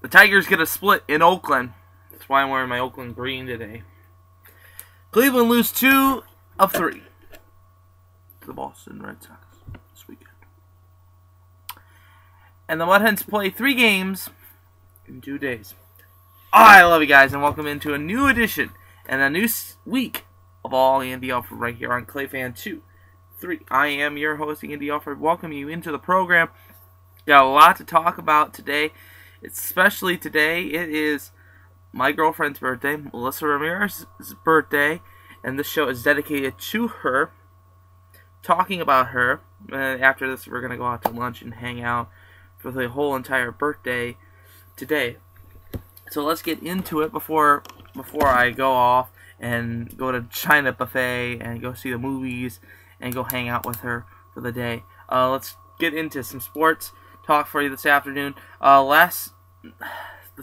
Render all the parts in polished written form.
The Tigers get a split in Oakland. That's why I'm wearing my Oakland green today. Cleveland lose 2 of 3 to the Boston Red Sox this weekend. And the Mud Hens play 3 games in 2 days. I love you guys, and welcome into a new edition and a new week of All Andy Alfred right here on ClayFan 2, 3. I am your host, Andy Alfred. Welcome you into the program. Got a lot to talk about today. Especially today, it is my girlfriend's birthday, Melissa Ramirez's birthday, and this show is dedicated to her, talking about her. And after this, we're going to go out to lunch and hang out for the whole entire birthday today. So let's get into it before I go off and go to China Buffet and go see the movies and go hang out with her for the day. Let's get into some sports talk for you this afternoon. The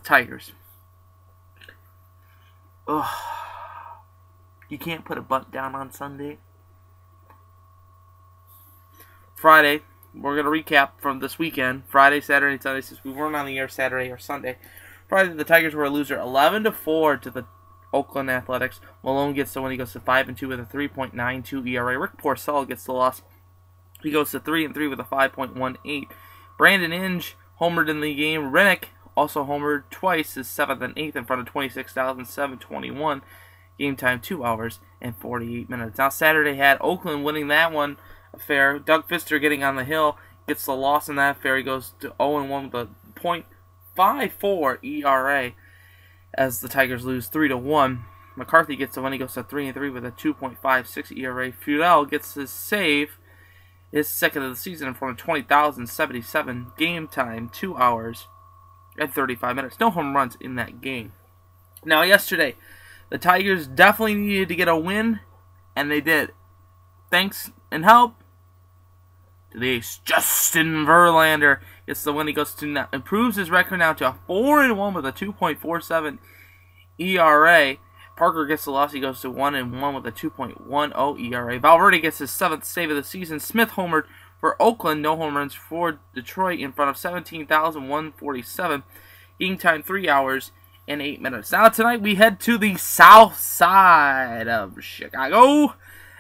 Tigers. Ugh. You can't put a butt down on Sunday. Friday, we're going to recap from this weekend. Friday, Saturday, and Sunday, since we weren't on the air Saturday or Sunday. Friday, the Tigers were a loser 11-4 to the Oakland Athletics. Malone gets the win. He goes to 5-2 with a 3.92 ERA. Rick Porcello gets the loss. He goes to 3-3 with a 5.18. Brandon Inge homered in the game. Rennick also homered twice, his 7th and 8th in front of 26,721. Game time 2 hours and 48 minutes. Now Saturday had Oakland winning that one affair. Doug Fister getting on the hill gets the loss in that affair. He goes to 0-1 with a .54 ERA as the Tigers lose 3-1. McCarthy gets the win. He goes to 3-3 with a 2.56 ERA. Fudel gets his save, his second of the season in front of 20,077. Game time 2 hours and 35 minutes. No home runs in that game. Now yesterday, the Tigers definitely needed to get a win, and they did. Thanks and help to the ace, Justin Verlander gets the win. He goes to improves his record now to 4-1 with a 2.47 ERA. Parker gets the loss. He goes to 1-1 with a 2.10 ERA. Valverde gets his 7th save of the season. Smith homered for Oakland. No home runs for Detroit in front of 17,147. Game time 3 hours and 8 minutes. Now tonight we head to the south side of Chicago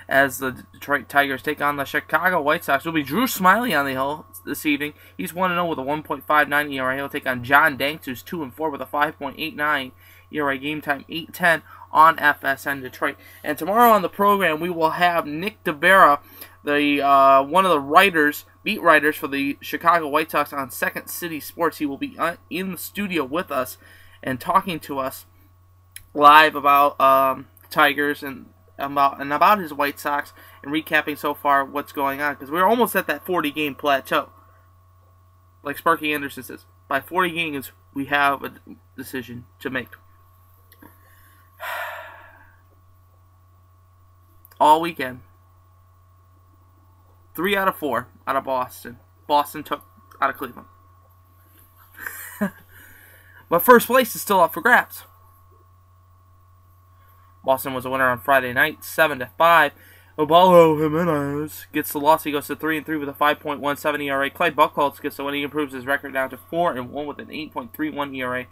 as the Detroit Tigers take on the Chicago White Sox. It'll be Drew Smyly on the hill this evening. He's 1-0 with a 1.59 ERA. He'll take on John Danks, who's 2-4 with a 5.89 ERA. Game time 8:10 on FSN Detroit. And tomorrow on the program we will have Nick DeBera, the one of the beat writers for the Chicago White Sox on Second City Sports. He will be in the studio with us and talking to us live about Tigers and about his White Sox and recapping so far what's going on, because we're almost at that 40-game plateau. Like Sparky Anderson says, by 40 games we have a decision to make. All weekend, 3 out of 4 out of Boston. Boston took out of Cleveland. But first place is still up for grabs. Boston was a winner on Friday night, 7-5. Obalo Jimenez gets the loss. He goes to 3-3 with a 5.17 ERA. Clyde Buchholz gets the win. He improves his record down to 4-1 with an 8.31 ERA.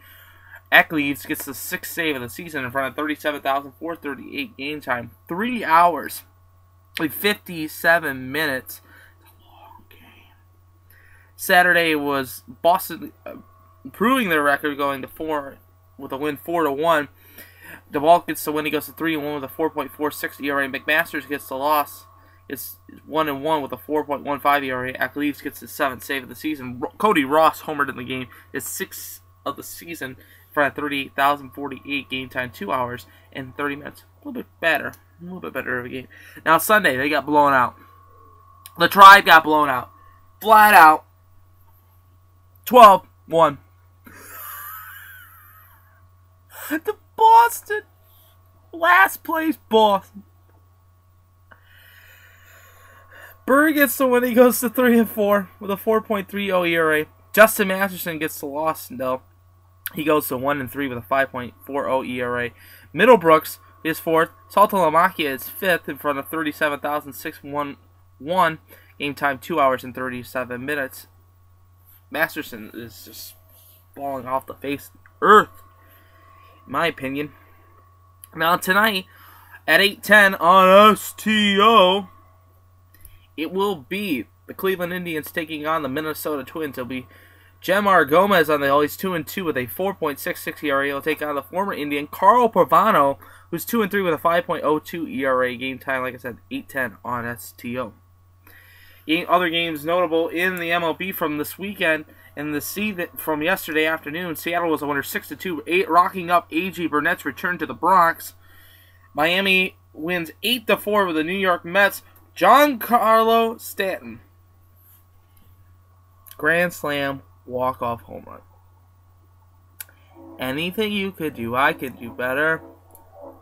Eckleaves gets the 6th save of the season in front of 37,438. Game time 3 hours and 57 minutes. It's a long game. Saturday was Boston improving their record, going to 4 with a win 4-1. DeVault gets the win. He goes to 3-1 with a 4.46 ERA. McMasters gets the loss. It's 1-1 with a 4.15 ERA. Eckleaves gets his 7th save of the season. Cody Ross homered in the game. His 6th of the season for a 38,048. Game time 2 hours and 30 minutes. A little bit better of a game. Now Sunday they got blown out. The Tribe got blown out. Flat out. 12-1. The Boston, last place Boston. Burr gets the win. He goes to 3-4 with a 4.30 ERA. Justin Masterson gets the loss. No, he goes to 1-3 with a 5.40 ERA. Middlebrooks is 4th. Saltalamacchia is 5th in front of 37,611. Game time 2 hours and 37 minutes. Masterson is just falling off the face of the earth, in my opinion. Now tonight at 8:10 on STO, it will be the Cleveland Indians taking on the Minnesota Twins. It'll be Jemar Gomez on the hill. He's 2-2 with a 4.66 ERA. He'll take on the former Indian Carl Pavano, who's 2-3 with a 5.02 ERA. Game time, like I said, 8:10 on STO. Other games notable in the MLB from this weekend and the season from yesterday afternoon. Seattle was a winner 6-2, rocking up A.J. Burnett's return to the Bronx. Miami wins 8-4 with the New York Mets. Giancarlo Stanton, grand slam, walk-off home run. Anything you could do, I could do better.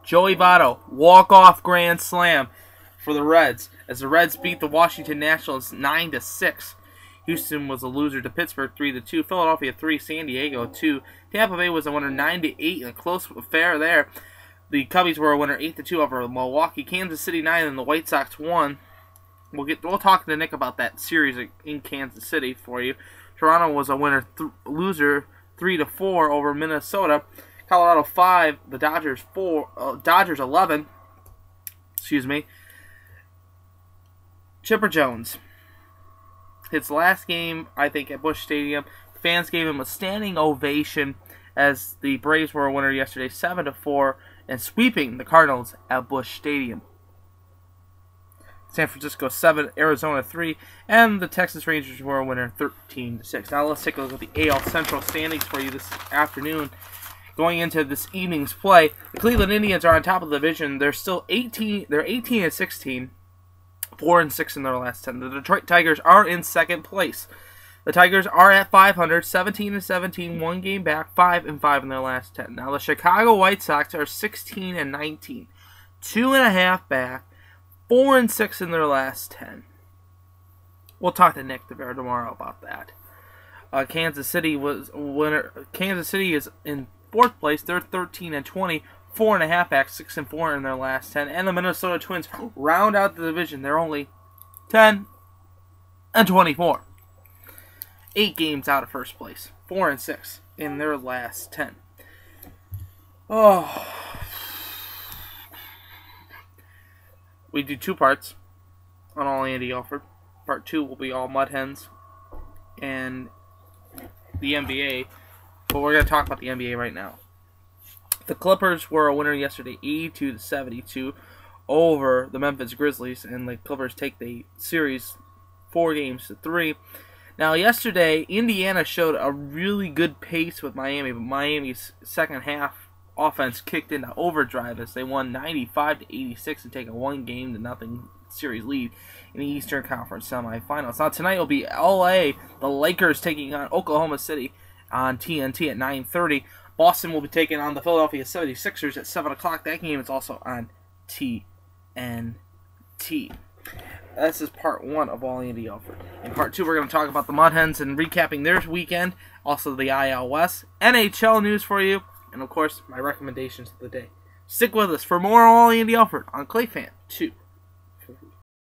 Joey Votto, walk-off grand slam for the Reds, as the Reds beat the Washington Nationals 9-6. Houston was a loser to Pittsburgh 3-2. Philadelphia 3, San Diego 2. Tampa Bay was a winner 9-8 in a close affair there. The Cubbies were a winner 8-2 over Milwaukee. Kansas City 9 and the White Sox 1. We'll talk to Nick about that series in Kansas City for you. Toronto was a winner loser 3-4 over Minnesota. Colorado 5, the Dodgers 4, Dodgers 11. Excuse me. Chipper Jones, his last game, I think, at Busch Stadium. Fans gave him a standing ovation as the Braves were a winner yesterday, 7-4, and sweeping the Cardinals at Busch Stadium. San Francisco 7, Arizona 3, and the Texas Rangers were a winner 13-6. Now let's take a look at the AL Central standings for you this afternoon. Going into this evening's play, the Cleveland Indians are on top of the division. They're still 18. They're 18-16, 4-6 in their last 10. The Detroit Tigers are in second place. The Tigers are at 500, 17-17, one game back, 5-5 in their last 10. Now the Chicago White Sox are 16-19, 2.5 back, 4-6 in their last 10. We'll talk to Nick DeVera tomorrow about that. Kansas City was winner. Kansas City is in fourth place. They're 13-20, 4.5 back, 6-4 in their last 10. And the Minnesota Twins round out the division. They're only 10-24. 8 games out of first place. 4-6 in their last 10. Oh. We do 2 parts on All Andy Alfred. Part 2 will be all Mud Hens and the NBA. But we're going to talk about the NBA right now. The Clippers were a winner yesterday, 82-72 over the Memphis Grizzlies. And the Clippers take the series 4-3. Now, yesterday, Indiana showed a really good pace with Miami. But Miami's second half offense kicked into overdrive as they won 95-86 and take a 1-0 series lead in the Eastern Conference semifinals. Now tonight will be LA, the Lakers taking on Oklahoma City on TNT at 9:30. Boston will be taking on the Philadelphia 76ers at 7 o'clock. That game is also on TNT. This is part 1 of All Andy Alfred. In part 2, we're going to talk about the Mud Hens and recapping their weekend, also the IL West, NHL news for you, and of course, my recommendations of the day. Stick with us for more All Andy Alfred on Clay Fan 2.